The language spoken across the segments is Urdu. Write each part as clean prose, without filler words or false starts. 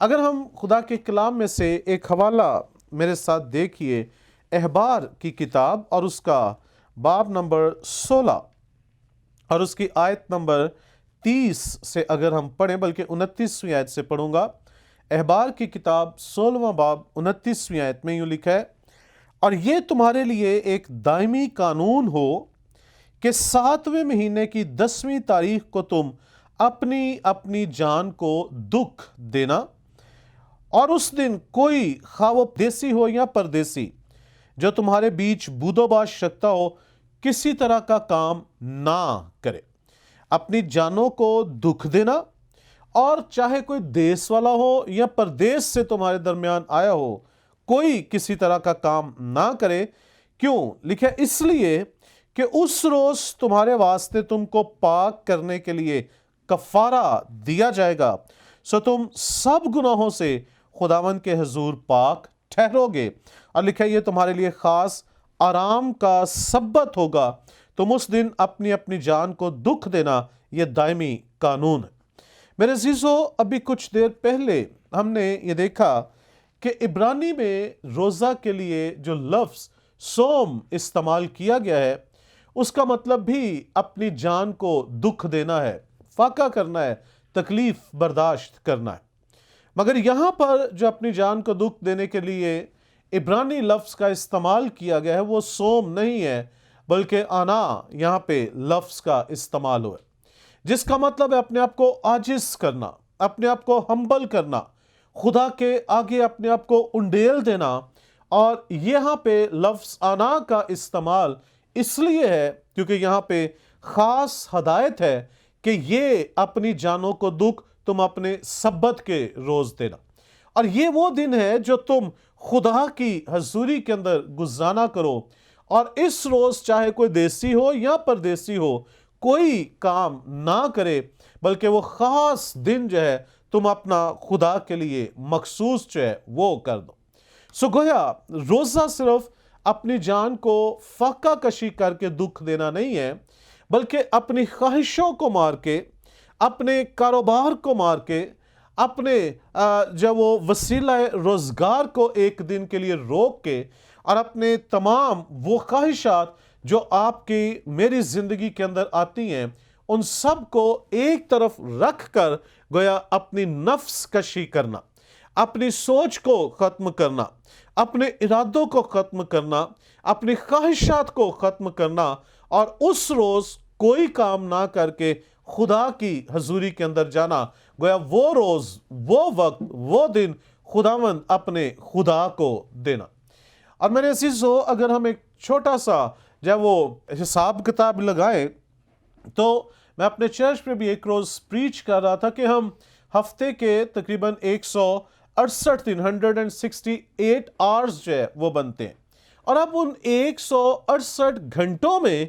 اگر ہم خدا کے کلام میں سے ایک حوالہ میرے ساتھ دیکھیے، احبار کی کتاب اور اس کا باب نمبر 16 اور اس کی آیت نمبر 30 سے اگر ہم پڑھیں، بلکہ 29ویں آیت سے پڑھوں گا۔ احبار کی کتاب 16واں باب 29ویں آیت میں یوں لکھا ہے، اور یہ تمہارے لیے ایک دائمی قانون ہو کہ 7ویں مہینے کی 10ویں تاریخ کو تم اپنی اپنی جان کو دکھ دینا، اور اس دن کوئی خواہ وہ دیسی ہو یا پردیسی جو تمہارے بیچ بود و باش رکھتا ہو کسی طرح کا کام نہ کرے۔ اپنی جانوں کو دکھ دینا، اور چاہے کوئی دیس والا ہو یا پردیس سے تمہارے درمیان آیا ہو، کوئی کسی طرح کا کام نہ کرے۔ کیوں لکھا؟ اس لیے کہ اس روز تمہارے واسطے تم کو پاک کرنے کے لیے کفارہ دیا جائے گا، سو تم سب گناہوں سے خداوند کے حضور پاک ٹھہرو گے۔ اور لکھا یہ تمہارے لیے خاص آرام کا سبت ہوگا، تم اس دن اپنی اپنی جان کو دکھ دینا، یہ دائمی قانون ہے۔ میرے عزیزو، ابھی کچھ دیر پہلے ہم نے یہ دیکھا کہ عبرانی میں روزہ کے لیے جو لفظ صوم استعمال کیا گیا ہے، اس کا مطلب بھی اپنی جان کو دکھ دینا ہے، فاقہ کرنا ہے، تکلیف برداشت کرنا ہے۔ مگر یہاں پر جو اپنی جان کو دکھ دینے کے لیے عبرانی لفظ کا استعمال کیا گیا ہے، وہ صوم نہیں ہے، بلکہ انا یہاں پہ لفظ کا استعمال ہوا ہے، جس کا مطلب ہے اپنے آپ کو عاجز کرنا، اپنے آپ کو ہمبل کرنا، خدا کے آگے اپنے آپ کو انڈیل دینا۔ اور یہاں پہ لفظ انا کا استعمال اس لیے ہے کیونکہ یہاں پہ خاص ہدایت ہے کہ یہ اپنی جانوں کو دکھ تم اپنے سبت کے روز دینا، اور یہ وہ دن ہے جو تم خدا کی حضوری کے اندر گزارا کرو، اور اس روز چاہے کوئی دیسی ہو یا پردیسی ہو، کوئی کام نہ کرے، بلکہ وہ خاص دن جو ہے تم اپنا خدا کے لیے مخصوص جو ہے وہ کر دو۔ سو گویا روزہ صرف اپنی جان کو فاقہ کشی کر کے دکھ دینا نہیں ہے، بلکہ اپنی خواہشوں کو مار کے، اپنے کاروبار کو مار کے، اپنے جو وہ وسیلہ روزگار کو ایک دن کے لیے روک کے، اور اپنے تمام وہ خواہشات جو آپ کی میری زندگی کے اندر آتی ہیں، ان سب کو ایک طرف رکھ کر گویا اپنی نفس کشی کرنا، اپنی سوچ کو ختم کرنا، اپنے ارادوں کو ختم کرنا، اپنی خواہشات کو ختم کرنا، اور اس روز کوئی کام نہ کر کے خدا کی حضوری کے اندر جانا، گویا وہ روز، وہ وقت، وہ دن خداوند اپنے خدا کو دینا۔ اور میرے عزیزو، اگر ہم ایک چھوٹا سا جب وہ حساب کتاب لگائیں، تو میں اپنے چرچ پہ بھی ایک روز پریچ کر رہا تھا کہ ہم ہفتے کے تقریباً 168 دن 168 آورز جو ہے وہ بنتے ہیں، اور اب ان 168 گھنٹوں میں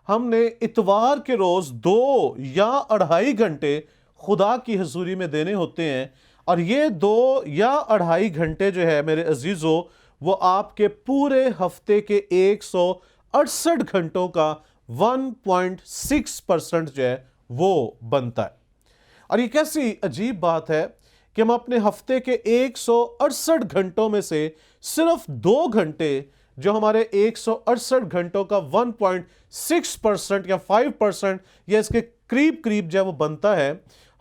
ہم نے اتوار کے روز 2 یا 2.5 گھنٹے خدا کی حضوری میں دینے ہوتے ہیں، اور یہ 2 یا 2.5 گھنٹے جو ہے میرے عزیزو، وہ آپ کے پورے ہفتے کے 168 گھنٹوں کا 1.6% جو ہے وہ بنتا ہے۔ اور یہ کیسی عجیب بات ہے کہ ہم اپنے ہفتے کے 168 گھنٹوں میں سے صرف 2 گھنٹے جو ہمارے 168 گھنٹوں کا 1.6% یا 5% یا اس کے قریب جو وہ بنتا ہے،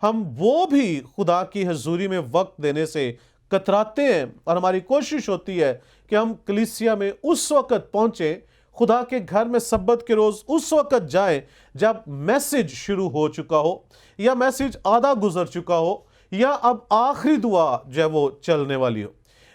ہم وہ بھی خدا کی حضوری میں وقت دینے سے کتراتے ہیں، اور ہماری کوشش ہوتی ہے کہ ہم کلیسیا میں اس وقت پہنچیں، خدا کے گھر میں سبت کے روز اس وقت جائیں جب میسج شروع ہو چکا ہو، یا میسج آدھا گزر چکا ہو، یا اب آخری دعا جو ہے وہ چلنے والی ہو۔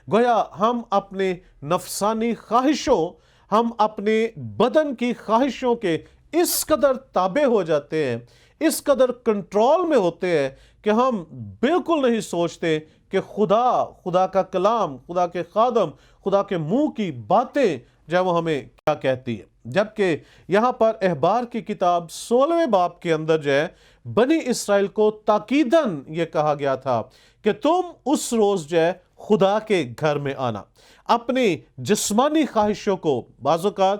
گویا ہم اپنے نفسانی خواہشوں، ہم اپنے بدن کی خواہشوں کے اس قدر تابع ہو جاتے ہیں، اس قدر کنٹرول میں ہوتے ہیں کہ ہم بالکل نہیں سوچتے کہ خدا کا کلام، خدا کے خادم، خدا کے منہ کی باتیں جو وہ ہمیں کیا کہتی ہے۔ جبکہ یہاں پر احبار کی کتاب 16ویں باب کے اندر جو ہے بنی اسرائیل کو تاکیداً یہ کہا گیا تھا کہ تم اس روز جو ہے خدا کے گھر میں آنا، اپنی جسمانی خواہشوں کو، بعض اوقات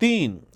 3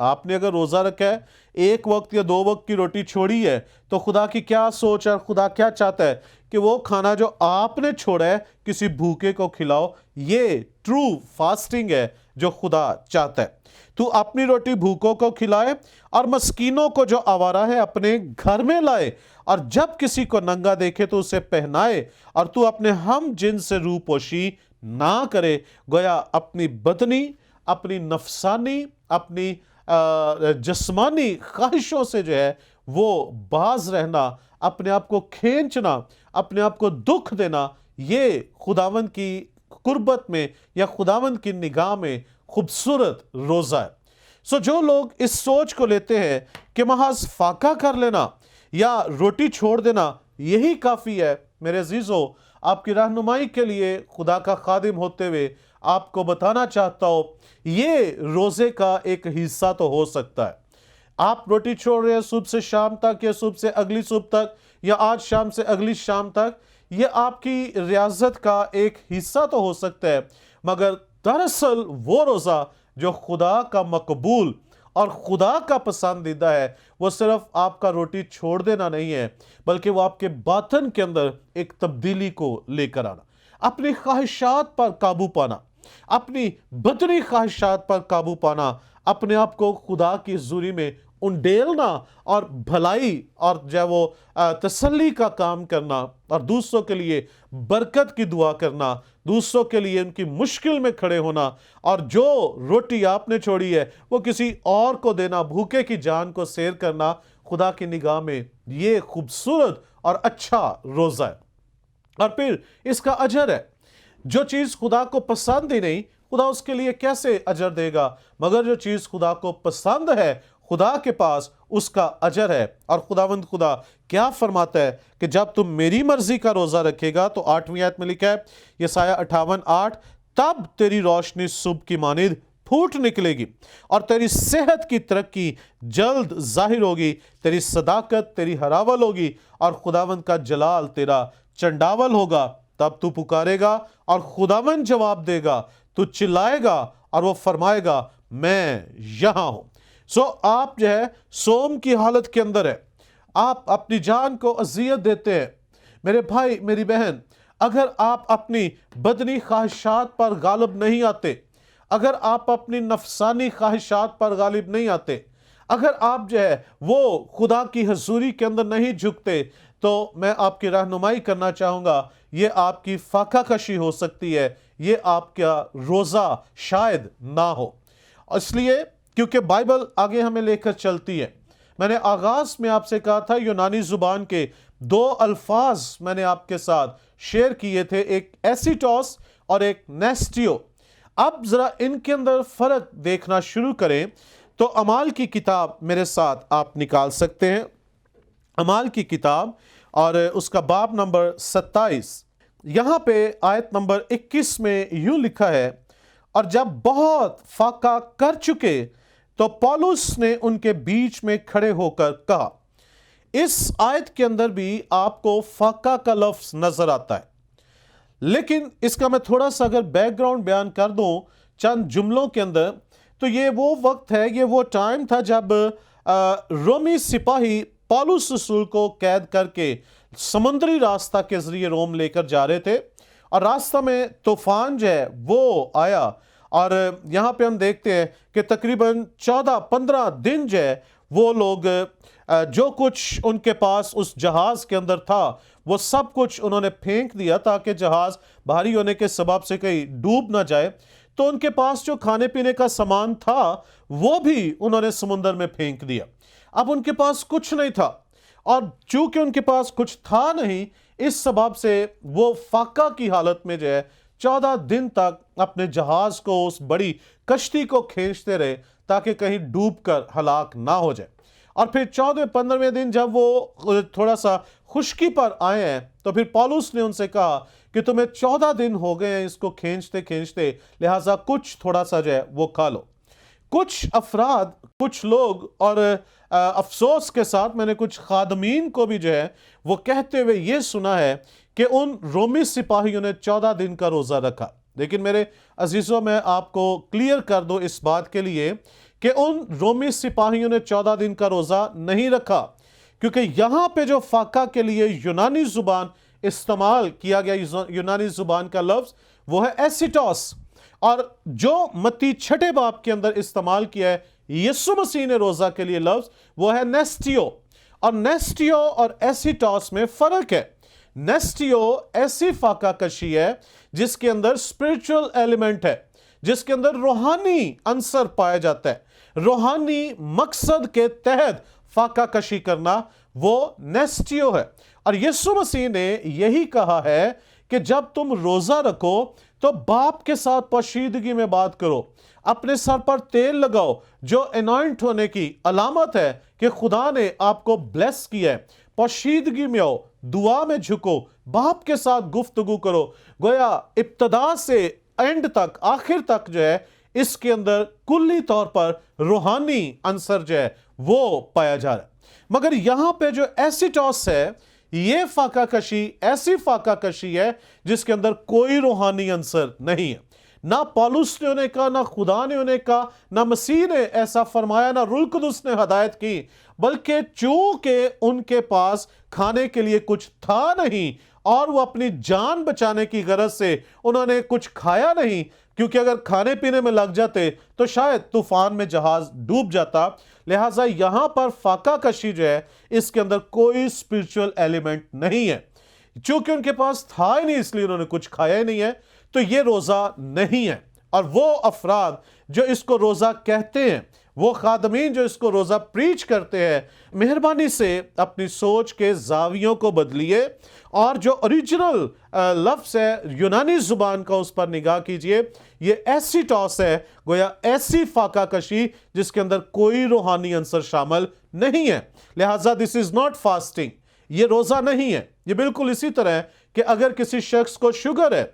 آپ نے اگر روزہ رکھا ہے, ایک وقت یا 2 وقت کی روٹی چھوڑی ہے, تو خدا کی کیا سوچ ہے, خدا کیا چاہتا ہے کہ وہ کھانا جو آپ نے چھوڑا ہے کسی بھوکے کو کھلاؤ. یہ ٹرو فاسٹنگ ہے جو خدا چاہتا ہے. تو اپنی روٹی بھوکوں کو کھلائے اور مسکینوں کو جو آوارہ ہے اپنے گھر میں لائے, اور جب کسی کو ننگا دیکھے تو اسے پہنائے, اور تو اپنے ہم جن سے روپوشی نہ کرے. گویا اپنی بدنی, اپنی نفسانی, اپنی جسمانی خواہشوں سے جو ہے وہ باز رہنا, اپنے آپ کو کھینچنا, اپنے آپ کو دکھ دینا, یہ خداوند کی قربت میں یا خداوند کی نگاہ میں خوبصورت روزہ ہے. جو لوگ اس سوچ کو لیتے ہیں کہ محض فاقہ کر لینا یا روٹی چھوڑ دینا یہی کافی ہے, میرے عزیزو, آپ کی رہنمائی کے لیے خدا کا خادم ہوتے ہوئے آپ کو بتانا چاہتا ہوں, یہ روزے کا ایک حصہ تو ہو سکتا ہے. آپ روٹی چھوڑ رہے ہیں صبح سے شام تک, یا صبح سے اگلی صبح تک, یا آج شام سے اگلی شام تک, یہ آپ کی ریاضت کا ایک حصہ تو ہو سکتا ہے, مگر دراصل وہ روزہ جو خدا کا مقبول اور خدا کا پسندیدہ ہے, وہ صرف آپ کا روٹی چھوڑ دینا نہیں ہے, بلکہ وہ آپ کے باطن کے اندر ایک تبدیلی کو لے کر آنا, اپنی خواہشات پر قابو پانا, اپنی بدنی خواہشات پر قابو پانا, اپنے آپ کو خدا کی حضوری میں انڈیلنا اور بھلائی اور جو وہ تسلی کا کام کرنا, اور دوسروں کے لیے برکت کی دعا کرنا, دوسروں کے لیے ان کی مشکل میں کھڑے ہونا, اور جو روٹی آپ نے چھوڑی ہے وہ کسی اور کو دینا, بھوکے کی جان کو سیر کرنا. خدا کی نگاہ میں یہ خوبصورت اور اچھا روزہ ہے. اور پھر اس کا اجر ہے. جو چیز خدا کو پسند ہی نہیں, خدا اس کے لیے کیسے اجر دے گا, مگر جو چیز خدا کو پسند ہے خدا کے پاس اس کا اجر ہے. اور خداوند خدا کیا فرماتا ہے کہ جب تم میری مرضی کا روزہ رکھے گا, تو 8ویں آیت میں لکھا ہے یسایہ 58:8, تب تیری روشنی صبح کی مانند پھوٹ نکلے گی, اور تیری صحت کی ترقی جلد ظاہر ہوگی, تیری صداقت تیری ہراول ہوگی, اور خداوند کا جلال تیرا چنڈاول ہوگا. تب تو پکارے گا اور خداوند جواب دے گا, تو چلائے گا اور وہ فرمائے گا میں یہاں ہوں. آپ جو ہے سوم کی حالت کے اندر ہے, آپ اپنی جان کو اذیت دیتے ہیں. میرے بھائی میری بہن, اگر آپ اپنی بدنی خواہشات پر غالب نہیں آتے, اگر آپ اپنی نفسانی خواہشات پر غالب نہیں آتے, اگر آپ جو ہے وہ خدا کی حضوری کے اندر نہیں جھکتے, تو میں آپ کی رہنمائی کرنا چاہوں گا, یہ آپ کی فاقہ کشی ہو سکتی ہے, یہ آپ کا روزہ شاید نہ ہو. اس لیے کیونکہ بائبل آگے ہمیں لے کر چلتی ہے. میں نے آغاز میں آپ سے کہا تھا یونانی زبان کے 2 الفاظ میں نے آپ کے ساتھ شیئر کیے تھے, ایک ایسیٹوس اور ایک نیسٹیو. اب ذرا ان کے اندر فرق دیکھنا شروع کریں تو اعمال کی کتاب میرے ساتھ آپ نکال سکتے ہیں. اعمال کی کتاب اور اس کا باب نمبر 27, یہاں پہ آیت نمبر 21 میں یوں لکھا ہے, اور جب بہت فاقہ کر چکے تو پولس نے ان کے بیچ میں کھڑے ہو کر کہا. اس آیت کے اندر بھی آپ کو فاقہ کا لفظ نظر آتا ہے, لیکن اس کا میں تھوڑا سا اگر بیک گراؤنڈ بیان کر دوں چند جملوں کے اندر, تو یہ وہ وقت ہے, یہ وہ ٹائم تھا جب رومی سپاہی پولس رسول کو قید کر کے سمندری راستہ کے ذریعے روم لے کر جا رہے تھے, اور راستہ میں طوفان جو ہے وہ آیا, اور یہاں پہ ہم دیکھتے ہیں کہ تقریباً 14-15 دن جو ہے وہ لوگ جو کچھ ان کے پاس اس جہاز کے اندر تھا وہ سب کچھ انہوں نے پھینک دیا تاکہ جہاز بھاری ہونے کے سبب سے کہیں ڈوب نہ جائے. تو ان کے پاس جو کھانے پینے کا سامان تھا وہ بھی انہوں نے سمندر میں پھینک دیا. اب ان کے پاس کچھ نہیں تھا, اور چونکہ ان کے پاس کچھ تھا نہیں, اس سبب سے وہ فاقہ کی حالت میں جو ہے 14 دن تک اپنے جہاز کو, اس بڑی کشتی کو کھینچتے رہے تاکہ کہیں ڈوب کر ہلاک نہ ہو جائے. اور پھر 14-15ویں دن جب وہ تھوڑا سا خشکی پر آئے ہیں, تو پھر پولس نے ان سے کہا کہ تمہیں 14 دن ہو گئے ہیں اس کو کھینچتے کھینچتے, لہٰذا کچھ تھوڑا سا جو ہے وہ کھا لو. کچھ افراد, کچھ لوگ, اور افسوس کے ساتھ میں نے کچھ خادمین کو بھی جو ہے وہ کہتے ہوئے یہ سنا ہے کہ ان رومی سپاہیوں نے 14 دن کا روزہ رکھا. لیکن میرے عزیزوں, میں آپ کو کلیئر کر دوں اس بات کے لیے کہ ان رومی سپاہیوں نے 14 دن کا روزہ نہیں رکھا، کیونکہ یہاں پہ جو فاقہ کے لیے یونانی زبان استعمال کیا گیا، یونانی زبان کا لفظ وہ ہے ایسیٹوس، اور جو متی 6 باب کے اندر استعمال کیا ہے یسوع مسیح نے روزہ کے لیے لفظ وہ ہے نیسٹیو، اور نیسٹیو اور ایسیٹوس میں فرق ہے۔ نیسٹیو ایسی فاقہ کشی ہے جس کے اندر اسپرچل ایلیمنٹ ہے، جس کے اندر روحانی عنصر پایا جاتا ہے، روحانی مقصد کے تحت فاقہ کشی کرنا وہ نیسٹیو ہے۔ اور یسوع مسیح نے یہی کہا ہے کہ جب تم روزہ رکھو تو باپ کے ساتھ پوشیدگی میں بات کرو، اپنے سر پر تیل لگاؤ جو انوائنٹ ہونے کی علامت ہے کہ خدا نے آپ کو بلیس کیا ہے، پوشیدگی میں آؤ، دعا میں جھکو، باپ کے ساتھ گفتگو کرو، گویا ابتدا سے اینڈ تک، آخر تک جو ہے اس کے اندر کلی طور پر روحانی عنصر جو ہے وہ پایا جا رہا ہے۔ مگر یہاں پہ جو ایسیٹوس ہے، یہ فاقہ کشی ایسی فاقہ کشی ہے جس کے اندر کوئی روحانی عنصر نہیں ہے۔ نہ پالوس نے انہیں کہا، نہ خدا نے انہیں کہا، نہ مسیح نے ایسا فرمایا، نہ روح القدس نے ہدایت کی، بلکہ چونکہ ان کے پاس کھانے کے لیے کچھ تھا نہیں اور وہ اپنی جان بچانے کی غرض سے انہوں نے کچھ کھایا نہیں، کیونکہ اگر کھانے پینے میں لگ جاتے تو شاید طوفان میں جہاز ڈوب جاتا، لہٰذا یہاں پر فاقہ کشی جو ہے اس کے اندر کوئی اسپرچل ایلیمنٹ نہیں ہے، چونکہ ان کے پاس تھا ہی نہیں اس لیے انہوں نے کچھ کھایا ہی نہیں ہے، تو یہ روزہ نہیں ہے۔ اور وہ افراد جو اس کو روزہ کہتے ہیں، وہ خادمین جو اس کو روزہ پریچ کرتے ہیں، مہربانی سے اپنی سوچ کے زاویوں کو بدلیے اور جو اوریجنل لفظ ہے یونانی زبان کا اس پر نگاہ کیجئے۔ یہ ایسیٹوس ہے، گویا ایسی فاقہ کشی جس کے اندر کوئی روحانی عنصر شامل نہیں ہے، لہٰذا دس از ناٹ فاسٹنگ، یہ روزہ نہیں ہے۔ یہ بالکل اسی طرح ہے کہ اگر کسی شخص کو شوگر ہے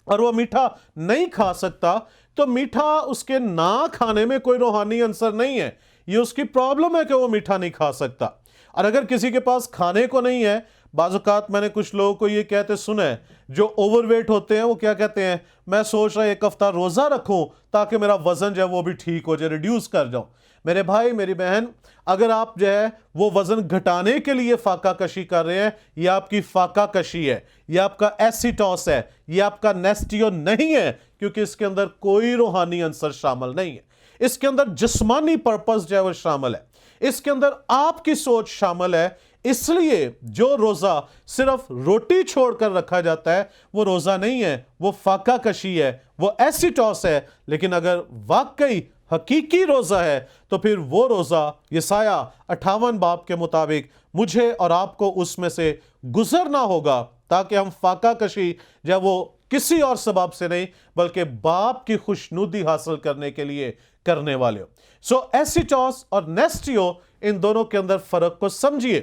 اور وہ میٹھا نہیں کھا سکتا تو میٹھا اس کے نہ کھانے میں کوئی روحانی عنصر نہیں ہے، یہ اس کی پرابلم ہے کہ وہ میٹھا نہیں کھا سکتا۔ اور اگر کسی کے پاس کھانے کو نہیں ہے، بعض اوقات میں نے کچھ لوگوں کو یہ کہتے سنا ہے جو اوور ویٹ ہوتے ہیں، وہ کیا کہتے ہیں، میں سوچ رہا 1 ہفتہ روزہ رکھوں تاکہ میرا وزن جو ہے وہ بھی ٹھیک ہو جائے، ریڈیوس کر جاؤں۔ میرے بھائی میری بہن، اگر آپ جو ہے وہ وزن گھٹانے کے لیے فاقہ کشی کر رہے ہیں، یہ آپ کی فاقہ کشی ہے، یہ آپ کا ایسیٹوس ہے، یہ آپ کا نیسٹیو نہیں ہے، کیونکہ اس کے اندر کوئی روحانی عنصر شامل نہیں ہے۔ اس کے اندر جسمانی پرپس جو ہے وہ شامل ہے، اس کے اندر آپ کی سوچ شامل ہے۔ اس لیے جو روزہ صرف روٹی چھوڑ کر رکھا جاتا ہے وہ روزہ نہیں ہے، وہ فاقہ کشی ہے، وہ ایسیٹوس ہے۔ لیکن اگر واقعی حقیقی روزہ ہے تو پھر وہ روزہ یسایہ 58 باب کے مطابق مجھے اور آپ کو اس میں سے گزرنا ہوگا، تاکہ ہم فاقہ کشی جب وہ کسی اور سبب سے نہیں بلکہ باپ کی خوشنودی حاصل کرنے کے لیے کرنے والے ہو۔ سو ایسیٹوس اور نیسٹیو، ان دونوں کے اندر فرق کو سمجھیے۔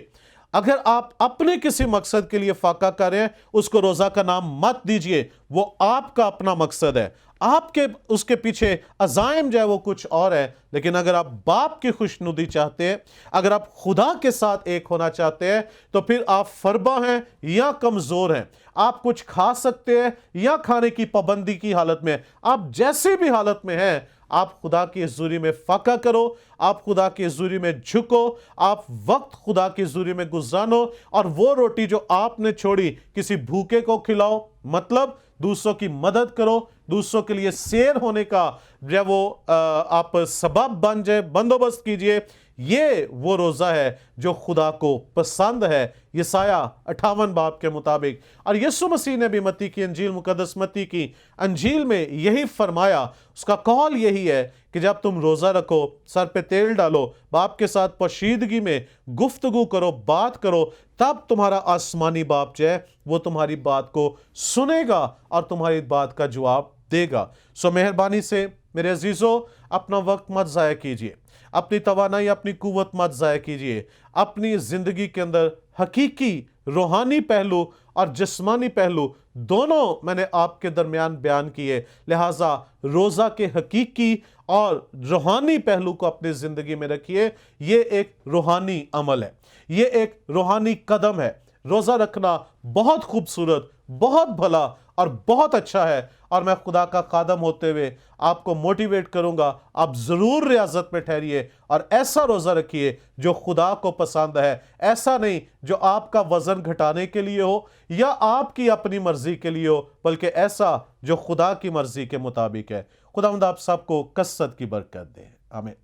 اگر آپ اپنے کسی مقصد کے لیے فاقہ کر رہے ہیں، اس کو روزہ کا نام مت دیجئے، وہ آپ کا اپنا مقصد ہے، آپ کے اس کے پیچھے عزائم جو ہے وہ کچھ اور ہے۔ لیکن اگر آپ باپ کی خوشنودی چاہتے ہیں، اگر آپ خدا کے ساتھ ایک ہونا چاہتے ہیں، تو پھر آپ فربا ہیں یا کمزور ہیں، آپ کچھ کھا سکتے ہیں یا کھانے کی پابندی کی حالت میں، آپ جیسی بھی حالت میں ہیں، آپ خدا کی حضوری میں فاقہ کرو، آپ خدا کی حضوری میں جھکو، آپ وقت خدا کی حضوری میں گزارو، اور وہ روٹی جو آپ نے چھوڑی کسی بھوکے کو کھلاؤ، مطلب دوسروں کی مدد کرو، دوسروں کے لیے سیر ہونے کا جو وہ آپ سبب بن جائے، بندوبست کیجئے۔ یہ وہ روزہ ہے جو خدا کو پسند ہے، یسایہ 58 باب کے مطابق۔ اور یسوع مسیح نے بھی متی کی انجیل، مقدس متی کی انجیل میں یہی فرمایا، اس کا قول یہی ہے کہ جب تم روزہ رکھو، سر پہ تیل ڈالو، باپ کے ساتھ پوشیدگی میں گفتگو کرو، بات کرو، تب تمہارا آسمانی باپ جو ہے وہ تمہاری بات کو سنے گا اور تمہاری بات کا جواب دے گا۔ سو مہربانی سے میرے عزیزو، اپنا وقت مت ضائع کیجیے، اپنی توانائی، اپنی قوت مت ضائع کیجیے۔ اپنی زندگی کے اندر حقیقی روحانی پہلو اور جسمانی پہلو دونوں میں نے آپ کے درمیان بیان کیے، لہٰذا روزہ کے حقیقی اور روحانی پہلو کو اپنی زندگی میں رکھیے۔ یہ ایک روحانی عمل ہے، یہ ایک روحانی قدم ہے۔ روزہ رکھنا بہت خوبصورت، بہت بھلا اور بہت اچھا ہے، اور میں خدا کا خادم ہوتے ہوئے آپ کو موٹیویٹ کروں گا، آپ ضرور ریاضت میں ٹھہریے اور ایسا روزہ رکھیے جو خدا کو پسند ہے، ایسا نہیں جو آپ کا وزن گھٹانے کے لیے ہو یا آپ کی اپنی مرضی کے لیے ہو، بلکہ ایسا جو خدا کی مرضی کے مطابق ہے۔ خداوند آپ سب کو کثرت کی برکت دے، آمین۔